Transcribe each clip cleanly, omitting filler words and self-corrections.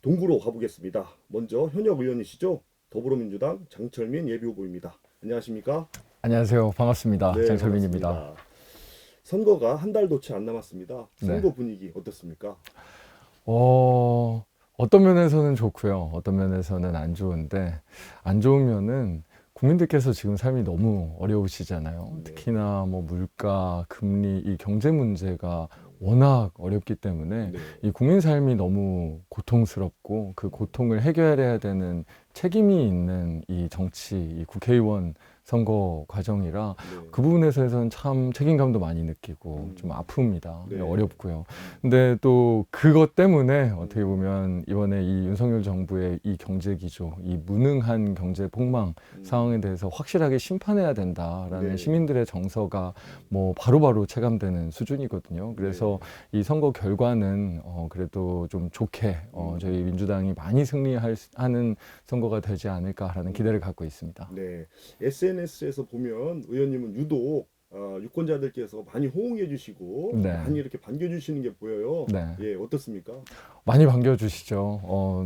동구로 가보겠습니다. 먼저 현역 의원이시죠? 더불어민주당 장철민 예비후보입니다. 안녕하십니까? 안녕하세요. 반갑습니다. 네, 장철민입니다. 반갑습니다. 선거가 한 달도 채 안 남았습니다. 네. 선거 분위기 어떻습니까? 어떤 면에서는 좋고요. 어떤 면에서는 안 좋은데, 안 좋은 면은 국민들께서 지금 삶이 너무 어려우시잖아요. 네. 특히나 뭐 물가, 금리, 이 경제 문제가 워낙 어렵기 때문에 네. 이 국민 삶이 너무 고통스럽고 그 고통을 해결해야 되는 책임이 있는 이 정치, 이 국회의원 선거 과정이라 네. 그 부분에서는 참 책임감도 많이 느끼고 음. 좀 아픕니다. 네. 어렵고요. 근데 또 그것 때문에 어떻게 보면 이번에 이 윤석열 정부의 이 경제 기조, 이 무능한 경제 폭망 상황에 대해서 확실하게 심판해야 된다라는 네. 시민들의 정서가 뭐 바로바로 체감되는 수준이거든요. 그래서 이 선거 결과는 그래도 좀 좋게 저희 민주당이 많이 승리하는 선거가 되지 않을까라는 기대를 갖고 있습니다. 네. SNS에서 보면 의원님은 유독 유권자들께서 많이 호응해 주시고 네. 많이 이렇게 반겨주시는 게 보여요. 네. 예, 어떻습니까? 많이 반겨주시죠.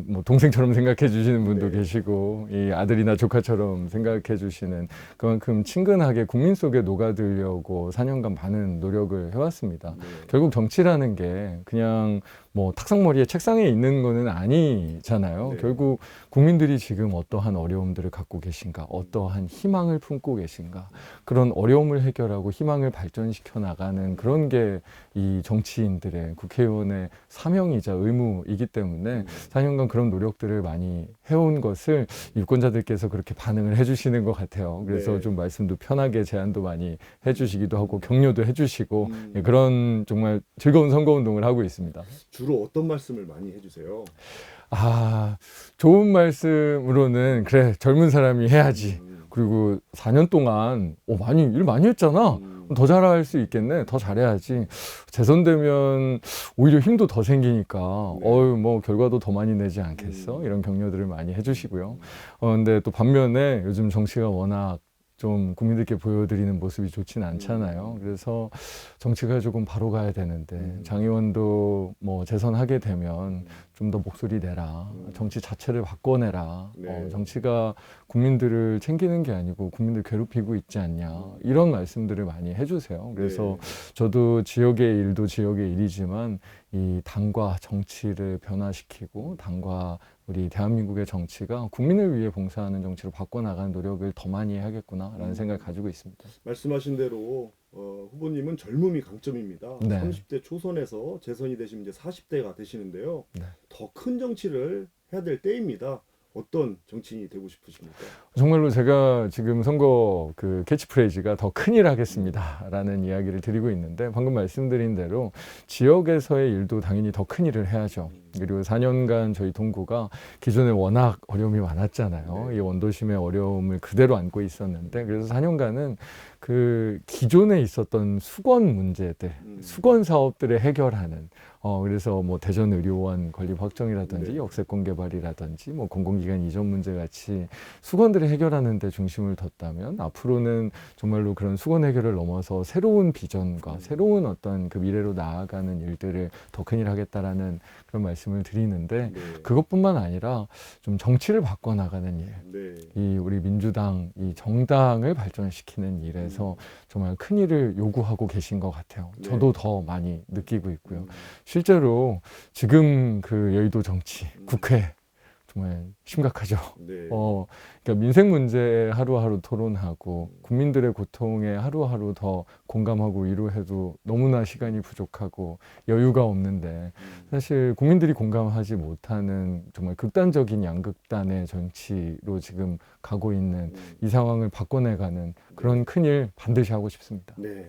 뭐 동생처럼 생각해 주시는 분도 네. 계시고, 이 아들이나 조카처럼 생각해 주시는 그만큼 친근하게 국민 속에 녹아들려고 4년간 많은 노력을 해왔습니다. 네. 결국 정치라는 게 그냥 뭐 탁상머리에 책상에 있는 거는 아니잖아요. 네. 결국 국민들이 지금 어떠한 어려움들을 갖고 계신가, 어떠한 희망을 품고 계신가, 그런 어려움을 해결하고 희망을 발전시켜 나가는 그런 게 이 정치인들의 국회의원의 사명이자 의무이기 때문에 4년간 그런 노력들을 많이 해온 것을 유권자들께서 그렇게 반응을 해주시는 것 같아요. 그래서 네. 좀 말씀도 편하게 제안도 많이 해주시기도 하고 격려도 해주시고 음. 그런 정말 즐거운 선거운동을 하고 있습니다. 주로 어떤 말씀을 많이 해주세요? 좋은 말씀으로는 그래, 젊은 사람이 해야지. 그리고 4년 동안 일 많이 했잖아. 더 잘할 수 있겠네. 더 잘해야지. 재선되면 오히려 힘도 더 생기니까 뭐 결과도 더 많이 내지 않겠어? 이런 격려들을 많이 해주시고요. 근데 또 반면에 요즘 정치가 워낙 좀 국민들께 보여드리는 모습이 좋진 않잖아요. 그래서 정치가 조금 바로 가야 되는데 장 의원도 뭐 재선하게 되면 좀 더 목소리 내라. 정치 자체를 바꿔내라. 네. 정치가 국민들을 챙기는 게 아니고 국민들 괴롭히고 있지 않냐. 이런 말씀들을 많이 해주세요. 그래서 저도 지역의 일도 지역의 일이지만 이 당과 정치를 변화시키고 당과 우리 대한민국의 정치가 국민을 위해 봉사하는 정치로 바꿔나가는 노력을 더 많이 해야겠구나라는 생각을 가지고 있습니다. 말씀하신 대로 후보님은 젊음이 강점입니다. 네. 30대 초선에서 재선이 되시면 이제 40대가 되시는데요. 네. 더 큰 정치를 해야 될 때입니다. 어떤 정치인이 되고 싶으십니까? 정말로 제가 지금 선거 그 캐치프레이즈가 더 큰일 하겠습니다 라는 이야기를 드리고 있는데 방금 말씀드린 대로 지역에서의 일도 당연히 더 큰일을 해야죠. 그리고 4년간 저희 동구가 기존에 워낙 어려움이 많았잖아요. 이 원도심의 어려움을 그대로 안고 있었는데 그래서 4년간은 그 기존에 있었던 수건 문제들, 수건 사업들을 해결하는 그래서 뭐 대전 의료원 건립 확정이라든지 역세권 개발이라든지 뭐 공공기관 이전 문제 같이 수건들을 해결하는 데 중심을 뒀다면 앞으로는 정말로 그런 수건 해결을 넘어서 새로운 비전과 새로운 어떤 그 미래로 나아가는 일들을 더 큰일 하겠다라는 그런 말씀을 드리는데 그것뿐만 아니라 좀 정치를 바꿔나가는 일, 이 우리 민주당 이 정당을 발전시키는 일에서 정말 큰 일을 요구하고 계신 것 같아요. 저도 더 많이 느끼고 있고요. 실제로 지금 그 여의도 정치, 국회 정말 심각하죠. 그러니까 민생 문제에 하루하루 토론하고 국민들의 고통에 하루하루 더 공감하고 위로해도 너무나 시간이 부족하고 여유가 없는데 사실 국민들이 공감하지 못하는 정말 극단적인 양극단의 정치로 지금 가고 있는 이 상황을 바꿔내가는 그런 큰일 반드시 하고 싶습니다. 네.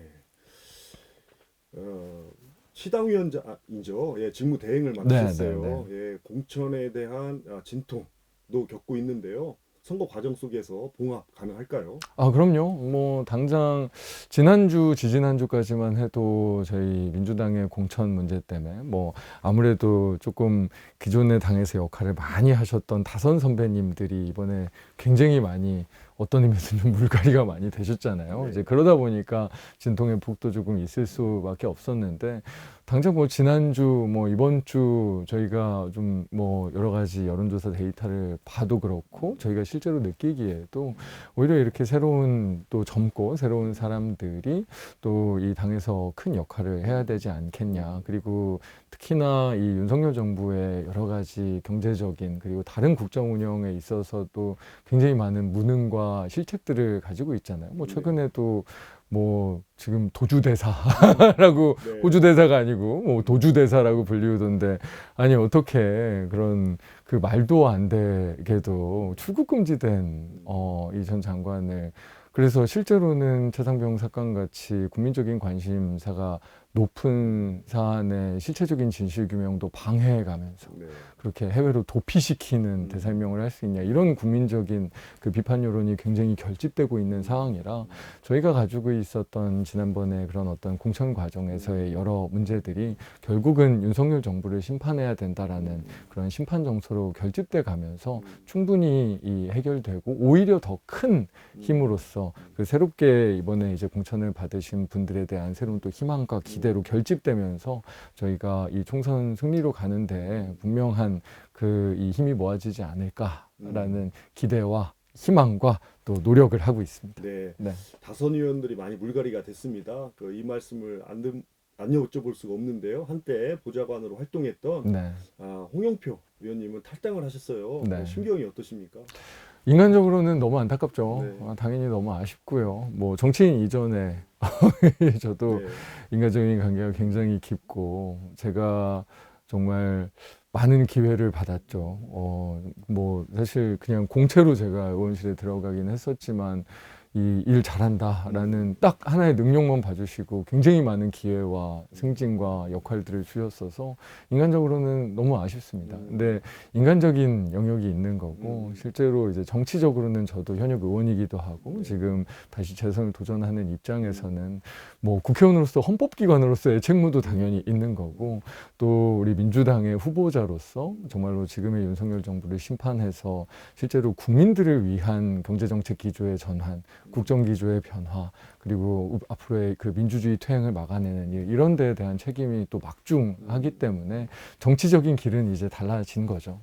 시당위원장이죠. 예, 직무 대행을 맡으셨어요. 예, 공천에 대한 진통도 겪고 있는데요. 선거 과정 속에서 봉합 가능할까요? 그럼요. 뭐 당장 지난주, 지지난주까지만 해도 저희 민주당의 공천 문제 때문에 뭐 아무래도 조금 기존의 당에서 역할을 많이 하셨던 다선 선배님들이 이번에 굉장히 많이 어떤 의미에서 좀 물갈이가 많이 되셨잖아요. 네. 이제 그러다 보니까 진통의 폭도 조금 있을 수밖에 없었는데 당장 뭐 지난주 뭐 이번 주 저희가 좀 뭐 여러 가지 여론조사 데이터를 봐도 그렇고 저희가 실제로 느끼기에도 오히려 이렇게 새로운 또 젊고 새로운 사람들이 또 이 당에서 큰 역할을 해야 되지 않겠냐. 그리고 특히나 이 윤석열 정부의 여러 가지 경제적인 그리고 다른 국정 운영에 있어서도 굉장히 많은 무능과 실책들을 가지고 있잖아요. 뭐 최근에도 뭐 지금 도주대사라고 네. 호주대사가 아니고 뭐 도주대사라고 불리우던데 아니 어떻게 그런 그 말도 안 되게도 출국 금지된 이 전 장관을 그래서 실제로는 최상병 사건 같이 국민적인 관심사가 높은 사안의 실체적인 진실 규명도 방해해가면서 네. 그렇게 해외로 도피시키는 대설명을 할 수 있냐 이런 국민적인 그 비판 여론이 굉장히 결집되고 있는 상황이라 저희가 가지고 있었던 지난번에 그런 어떤 공천 과정에서의 여러 문제들이 결국은 윤석열 정부를 심판해야 된다라는 그런 심판 정서로 결집돼 가면서 충분히 이 해결되고 오히려 더 큰 힘으로써 그 새롭게 이번에 이제 공천을 받으신 분들에 대한 새로운 또 희망과 기대로 결집되면서 저희가 이 총선 승리로 가는데 분명한 그 이 힘이 모아지지 않을까라는 기대와 희망과 또 노력을 하고 있습니다. 네. 네. 다선 의원들이 많이 물갈이가 됐습니다. 이 말씀을 안 여쭤볼 수가 없는데요. 한때 보좌관으로 활동했던 네. 홍영표 의원님은 탈당을 하셨어요. 네. 심경이 어떠십니까? 인간적으로는 너무 안타깝죠. 네. 당연히 너무 아쉽고요. 뭐 정치인 이전에 저도 네. 인간적인 관계가 굉장히 깊고 제가 정말 많은 기회를 받았죠. 뭐 사실 그냥 공채로 제가 의원실에 들어가긴 했었지만 이 일 잘한다라는 딱 하나의 능력만 봐주시고 굉장히 많은 기회와 승진과 역할들을 주셨어서 인간적으로는 너무 아쉽습니다. 근데 인간적인 영역이 있는 거고 실제로 이제 정치적으로는 저도 현역 의원이기도 하고 지금 다시 재선을 도전하는 입장에서는 뭐 국회의원으로서 헌법기관으로서의 책무도 당연히 있는 거고 또 우리 민주당의 후보자로서 정말로 지금의 윤석열 정부를 심판해서 실제로 국민들을 위한 경제정책 기조의 전환 국정기조의 변화 그리고 앞으로의 그 민주주의 퇴행을 막아내는 일 이런 데에 대한 책임이 또 막중하기 때문에 정치적인 길은 이제 달라진 거죠.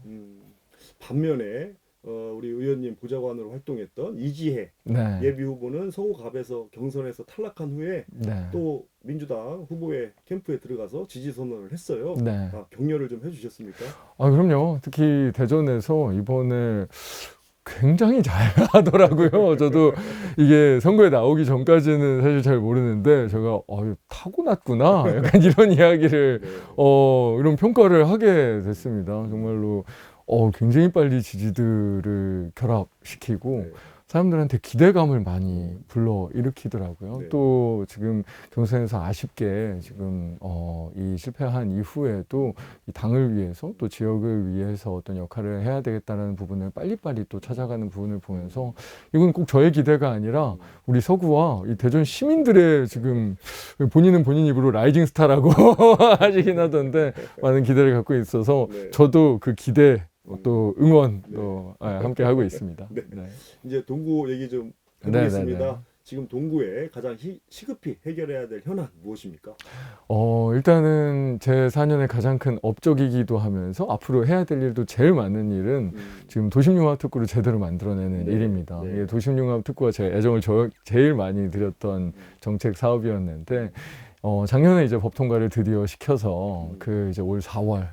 반면에 우리 의원님 보좌관으로 활동했던 이지혜 네. 예비 후보는 서구갑에서 경선에서 탈락한 후에 네. 또 민주당 후보의 캠프에 들어가서 지지 선언을 했어요. 네. 격려를 좀 해주셨습니까? 그럼요. 특히 대전에서 이번에 굉장히 잘 하더라고요. 저도 이게 선거에 나오기 전까지는 사실 잘 모르는데 제가 타고났구나 약간 이런 이야기를 네. 이런 평가를 하게 됐습니다. 정말로 굉장히 빨리 지지들을 결합시키고 네. 사람들한테 기대감을 많이 불러 일으키더라고요. 네. 또 지금 경선에서 아쉽게 지금 이 실패한 이후에도 이 당을 위해서 또 지역을 위해서 어떤 역할을 해야 되겠다는 부분을 빨리빨리 또 찾아가는 부분을 보면서 이건 꼭 저의 기대가 아니라 우리 서구와 이 대전 시민들의 지금 본인은 본인 입으로 라이징 스타라고 하시긴 하던데 많은 기대를 갖고 있어서 네. 저도 그 기대 또 응원도 함께 하고 있습니다. 네. 네. 이제 동구 얘기 좀 네, 해보겠습니다. 네, 네. 지금 동구에 가장 시급히 해결해야 될 현안 무엇입니까? 일단은 제 4년의 가장 큰 업적이기도 하면서 앞으로 해야 될 일도 제일 많은 일은 지금 도심융합특구를 제대로 만들어내는 네, 일입니다. 네. 이게 도심융합특구가 제 애정을 제일 많이 들였던 정책 사업이었는데 작년에 이제 법 통과를 드디어 시켜서 그 이제 올 4월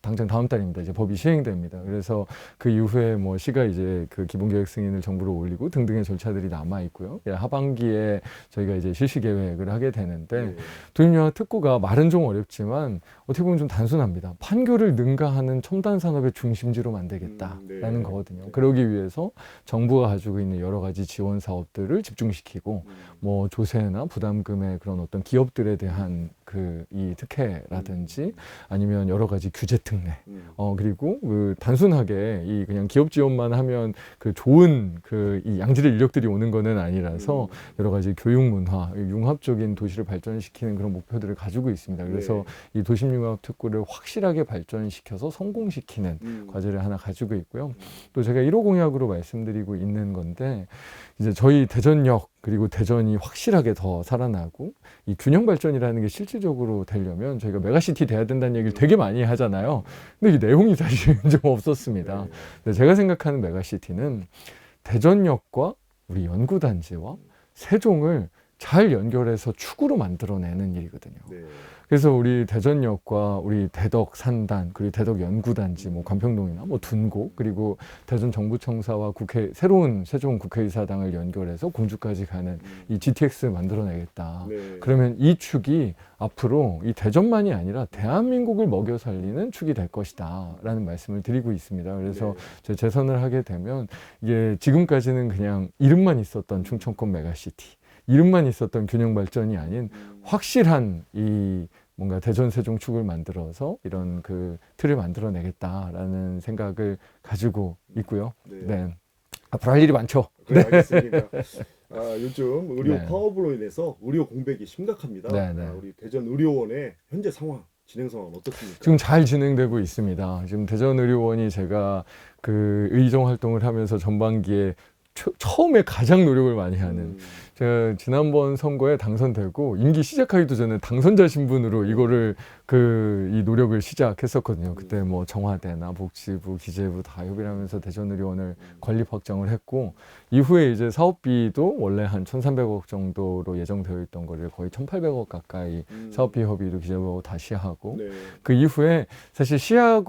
당장 다음 달입니다. 이제 법이 시행됩니다. 그래서 그 이후에 뭐 시가 이제 그 기본계획 승인을 정부로 올리고 등등의 절차들이 남아 있고요. 하반기에 저희가 이제 실시 계획을 하게 되는데 네. 도심융합 특구가 말은 좀 어렵지만 어떻게 보면 좀 단순합니다. 판교를 능가하는 첨단 산업의 중심지로 만들겠다라는 네. 거거든요. 네. 그러기 위해서 정부가 가지고 있는 여러 가지 지원 사업들을 집중시키고 뭐 조세나 부담금의 그런 어떤 기업들에 대한 그 이 특혜라든지 아니면 여러 가지 규제 특례 그리고 그 단순하게 이 그냥 기업 지원만 하면 그 좋은 이 양질의 인력들이 오는 거는 아니라서 여러 가지 교육 문화, 융합적인 도시를 발전시키는 그런 목표들을 가지고 있습니다. 그래서 이 도심융합 특구를 확실하게 발전시켜서 성공시키는 과제를 하나 가지고 있고요. 또 제가 1호 공약으로 말씀드리고 있는 건데 이제 저희 대전역 그리고 대전이 확실하게 더 살아나고 이 균형 발전이라는 게 실질적으로 되려면 저희가 메가시티 돼야 된다는 얘기를 되게 많이 하잖아요. 근데 이 내용이 사실 좀 없었습니다. 근데 제가 생각하는 메가시티는 대전역과 우리 연구단지와 세종을 잘 연결해서 축으로 만들어내는 일이거든요. 그래서 우리 대전역과 우리 대덕 산단 그리고 대덕 연구단지 뭐 관평동이나 뭐 둔고 그리고 대전 정부청사와 새로운 세종 국회의사당을 연결해서 공주까지 가는 이 GTX 만들어내겠다. 그러면 이 축이 앞으로 이 대전만이 아니라 대한민국을 먹여 살리는 축이 될 것이다 라는 말씀을 드리고 있습니다. 그래서 재선을 하게 되면 이게 지금까지는 그냥 이름만 있었던 충청권 메가시티 이름만 있었던 균형 발전이 아닌 확실한 이 뭔가 대전 세종 축을 만들어서 이런 그 틀을 만들어내겠다라는 생각을 가지고 있고요. 네. 앞으로 할 일이 많죠. 그래, 알겠습니다. 요즘 의료 파업으로 인해서 의료 공백이 심각합니다. 우리 대전 의료원의 현재 상황, 진행 상황은 어떻습니까? 지금 잘 진행되고 있습니다. 지금 대전 의료원이 제가 그 의정 활동을 하면서 전반기에 처음에 가장 노력을 많이 하는 제가 지난번 선거에 당선되고 임기 시작하기도 전에 당선자 신분으로 이거를 이 노력을 시작했었거든요. 그때 뭐 정화대나 복지부, 기재부 다 협의를 하면서 대전의료원을 건립 확장을 했고 이후에 이제 사업비도 원래 한 1,300억 정도로 예정되어 있던 거를 거의 1,800억 가까이 사업비 협의도 기재부하고 다시 하고 그 이후에 사실 시가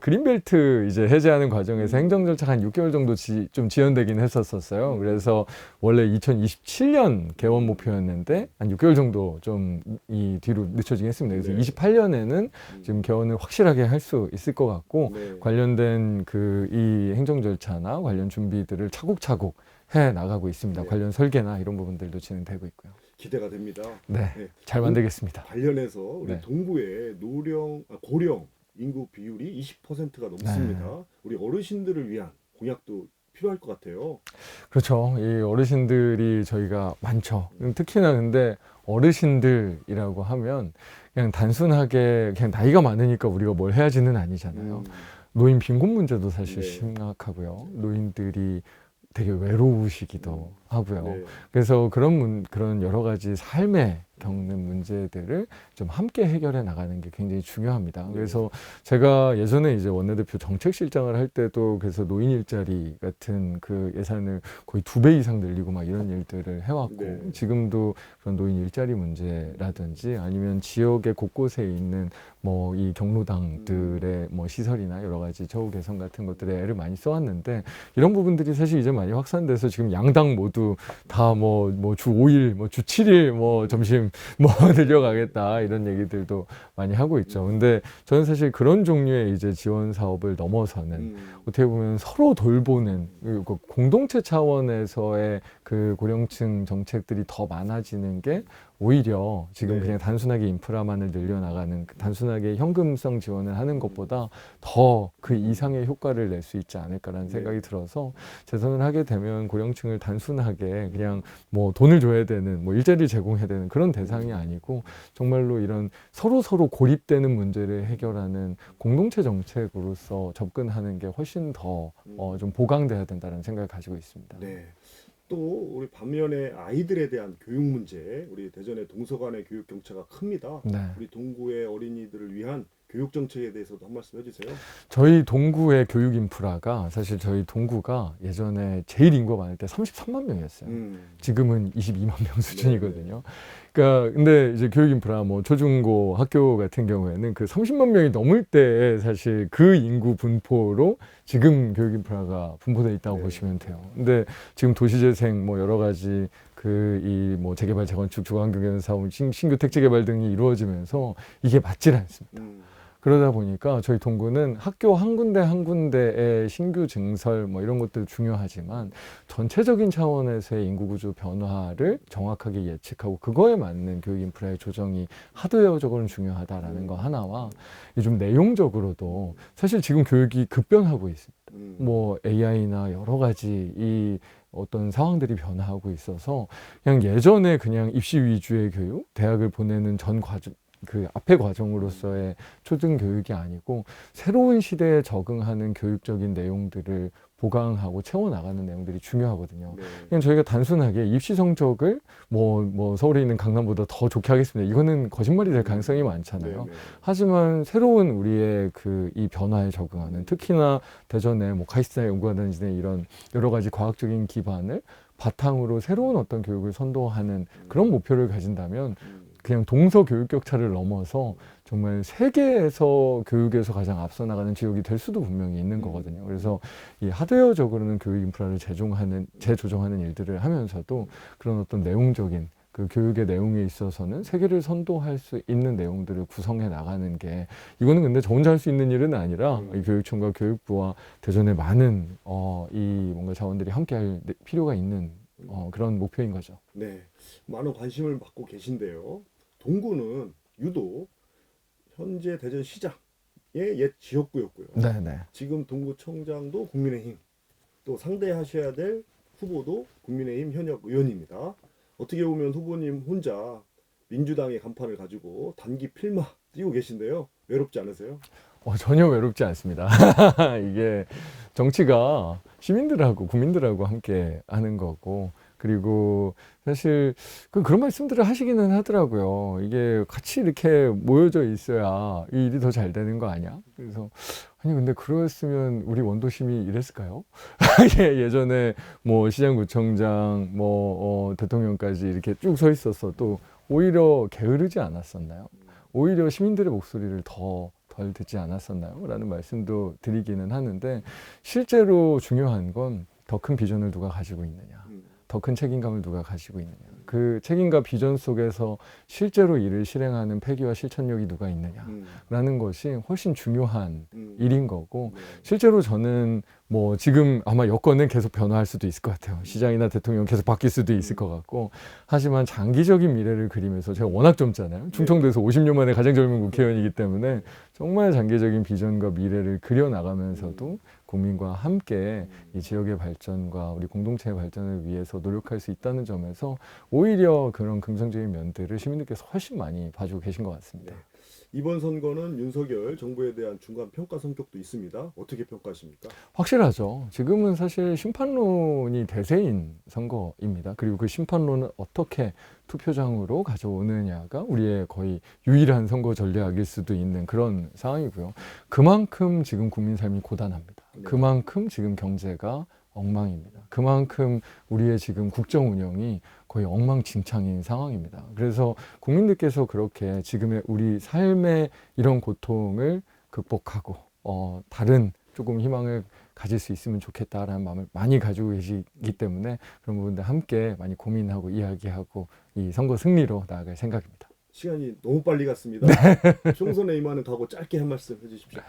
그린벨트 이제 해제하는 과정에서 행정 절차가 한 6개월 정도 좀 지연되긴 했었어요. 그래서 원래 2027년 개원 목표였는데 한 6개월 정도 좀 이 뒤로 늦춰지긴 했습니다. 그래서 28년에는 지금 개원을 확실하게 할 수 있을 것 같고 관련된 이 행정 절차나 관련 준비들을 차곡차곡 해 나가고 있습니다. 관련 설계나 이런 부분들도 진행되고 있고요. 기대가 됩니다. 잘 만들겠습니다. 관련해서 우리 동구의 고령 인구 비율이 20%가 넘습니다. 우리 어르신들을 위한 공약도 필요할 것 같아요. 그렇죠. 이 어르신들이 저희가 많죠. 특히나 근데 어르신들이라고 하면 그냥 단순하게 그냥 나이가 많으니까 우리가 뭘 해야지는 아니잖아요. 노인 빈곤 문제도 사실 심각하고요. 노인들이 되게 외로우시기도 하고요. 그래서 그런 여러 가지 삶에 겪는 문제들을 좀 함께 해결해 나가는 게 굉장히 중요합니다. 그래서 제가 예전에 이제 원내대표 정책실장을 할 때도 그래서 노인 일자리 같은 그 예산을 거의 2배 이상 늘리고 막 이런 일들을 해왔고 지금도 그런 노인 일자리 문제라든지 아니면 지역의 곳곳에 있는 뭐 이 경로당들의 뭐 시설이나 여러 가지 처우 개선 같은 것들에 애를 많이 써왔는데 이런 부분들이 사실 이제 많이 확산돼서 지금 양당 모두 다 뭐 주 5일, 뭐 주 7일 뭐 점심 뭐 늘려가겠다 이런 얘기들도 많이 하고 있죠. 근데 저는 사실 그런 종류의 이제 지원 사업을 넘어서는 어떻게 보면 서로 돌보는 공동체 차원에서의 그 고령층 정책들이 더 많아지는 게 오히려 지금 그냥 단순하게 인프라만을 늘려나가는 단순하게 현금성 지원을 하는 것보다 더 그 이상의 효과를 낼 수 있지 않을까라는 생각이 들어서 재선을 하게 되면 고령층을 단순하게 그냥 뭐 돈을 줘야 되는 뭐 일자리 제공해야 되는 그런 대상이 아니고 정말로 이런 서로 고립되는 문제를 해결하는 공동체 정책으로서 접근하는 게 훨씬 더 좀 보강돼야 된다는 생각을 가지고 있습니다. 또 우리 반면에 아이들에 대한 교육 문제, 우리 대전의 동서간의 교육 격차가 큽니다. 우리 동구의 어린이들을 위한 교육 정책에 대해서도 한 말씀 해주세요. 저희 동구의 교육 인프라가 사실 저희 동구가 예전에 제일 인구가 많을 때 33만 명이었어요. 지금은 22만 명 수준이거든요. 그러니까 근데 이제 교육 인프라 뭐 초중고 학교 같은 경우에는 그 30만 명이 넘을 때 사실 그 인구 분포로 지금 교육 인프라가 분포되어 있다고 보시면 돼요. 근데 지금 도시재생 뭐 여러 가지 이 뭐 재개발, 재건축, 주거환경 개선 사업, 신규 택지 개발 등이 이루어지면서 이게 맞질 않습니다. 그러다 보니까 저희 동구는 학교 한 군데 한 군데의 신규 증설 뭐 이런 것들 중요하지만 전체적인 차원에서의 인구 구조 변화를 정확하게 예측하고 그거에 맞는 교육 인프라의 조정이 하드웨어적으로는 중요하다라는 거 하나와 좀 내용적으로도 사실 지금 교육이 급변하고 있습니다. 뭐 AI나 여러 가지 이 어떤 상황들이 변화하고 있어서 그냥 예전에 그냥 입시 위주의 교육, 대학을 보내는 전 과정, 그 앞의 과정으로서의 초등 교육이 아니고 새로운 시대에 적응하는 교육적인 내용들을 보강하고 채워나가는 내용들이 중요하거든요. 네. 그냥 저희가 단순하게 입시 성적을 뭐 서울에 있는 강남보다 더 좋게 하겠습니다. 이거는 거짓말이 될 가능성이 많잖아요. 네, 네. 하지만 새로운 우리의 그 이 변화에 적응하는 특히나 대전에 뭐 카이스트 연구원단지나 이런 여러 가지 과학적인 기반을 바탕으로 새로운 어떤 교육을 선도하는 그런 목표를 가진다면 그냥 동서 교육 격차를 넘어서 정말 세계에서 교육에서 가장 앞서 나가는 지역이 될 수도 분명히 있는 거거든요. 그래서 이 하드웨어적으로는 교육 인프라를 재조정하는 일들을 하면서도 그런 어떤 내용적인 그 교육의 내용에 있어서는 세계를 선도할 수 있는 내용들을 구성해 나가는 게 이거는 근데 저 혼자 할 수 있는 일은 아니라 이 교육청과 교육부와 대전의 많은 이 뭔가 자원들이 함께할 필요가 있는 그런 목표인 거죠. 네, 많은 관심을 받고 계신데요. 동구는 유독 현재 대전시장의 옛 지역구였고요. 네네. 지금 동구청장도 국민의힘, 또 상대하셔야 될 후보도 국민의힘 현역 의원입니다. 어떻게 보면 후보님 혼자 민주당의 간판을 가지고 단기 필마 뛰고 계신데요. 외롭지 않으세요? 전혀 외롭지 않습니다. 이게 정치가 시민들하고 국민들하고 함께 하는 거고 그리고 사실 그런 말씀들을 하시기는 하더라고요. 이게 같이 이렇게 모여져 있어야 이 일이 더 잘 되는 거 아니야? 그래서 아니 근데 그랬으면 우리 원도심이 이랬을까요? 예전에 뭐 시장구청장 뭐 대통령까지 이렇게 쭉 서 있었어도 오히려 게으르지 않았었나요? 오히려 시민들의 목소리를 덜 듣지 않았었나요? 라는 말씀도 드리기는 하는데 실제로 중요한 건 더 큰 비전을 누가 가지고 있느냐, 더 큰 책임감을 누가 가지고 있느냐, 그 책임과 비전 속에서 실제로 이를 실행하는 패기와 실천력이 누가 있느냐라는 것이 훨씬 중요한 일인 거고 실제로 저는 뭐 지금 아마 여건은 계속 변화할 수도 있을 것 같아요. 시장이나 대통령 계속 바뀔 수도 있을 것 같고 하지만 장기적인 미래를 그리면서 제가 워낙 젊잖아요. 충청도에서 50년 만에 가장 젊은 국회의원이기 때문에 정말 장기적인 비전과 미래를 그려나가면서도 국민과 함께 이 지역의 발전과 우리 공동체의 발전을 위해서 노력할 수 있다는 점에서 오히려 그런 긍정적인 면들을 시민들께서 훨씬 많이 봐주고 계신 것 같습니다. 네. 이번 선거는 윤석열 정부에 대한 중간 평가 성격도 있습니다. 어떻게 평가하십니까? 확실하죠. 지금은 사실 심판론이 대세인 선거입니다. 그리고 그 심판론을 어떻게 투표장으로 가져오느냐가 우리의 거의 유일한 선거 전략일 수도 있는 그런 상황이고요. 그만큼 지금 국민 삶이 고단합니다. 그만큼 지금 경제가 엉망입니다. 그만큼 우리의 지금 국정 운영이 거의 엉망진창인 상황입니다. 그래서 국민들께서 그렇게 지금의 우리 삶의 이런 고통을 극복하고 다른 조금 희망을 가질 수 있으면 좋겠다라는 마음을 많이 가지고 계시기 때문에 그런 부분들 함께 많이 고민하고 이야기하고 이 선거 승리로 나아갈 생각입니다. 시간이 너무 빨리 갔습니다. 총선에 임하는 각오 짧게 한 말씀 해주십시오.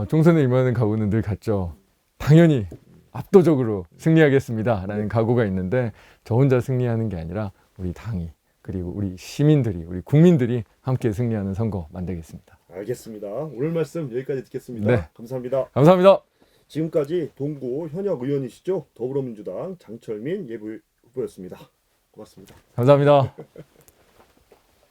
총선에 임하는 각오는 늘 같죠. 당연히 압도적으로 승리하겠습니다라는 각오가 있는데 저 혼자 승리하는 게 아니라 우리 당이 그리고 우리 시민들이 우리 국민들이 함께 승리하는 선거 만들겠습니다. 알겠습니다. 오늘 말씀 여기까지 듣겠습니다. 네. 감사합니다. 감사합니다. 지금까지 동구 현역 의원이시죠? 더불어민주당 장철민 예비 후보였습니다. 고맙습니다. 감사합니다.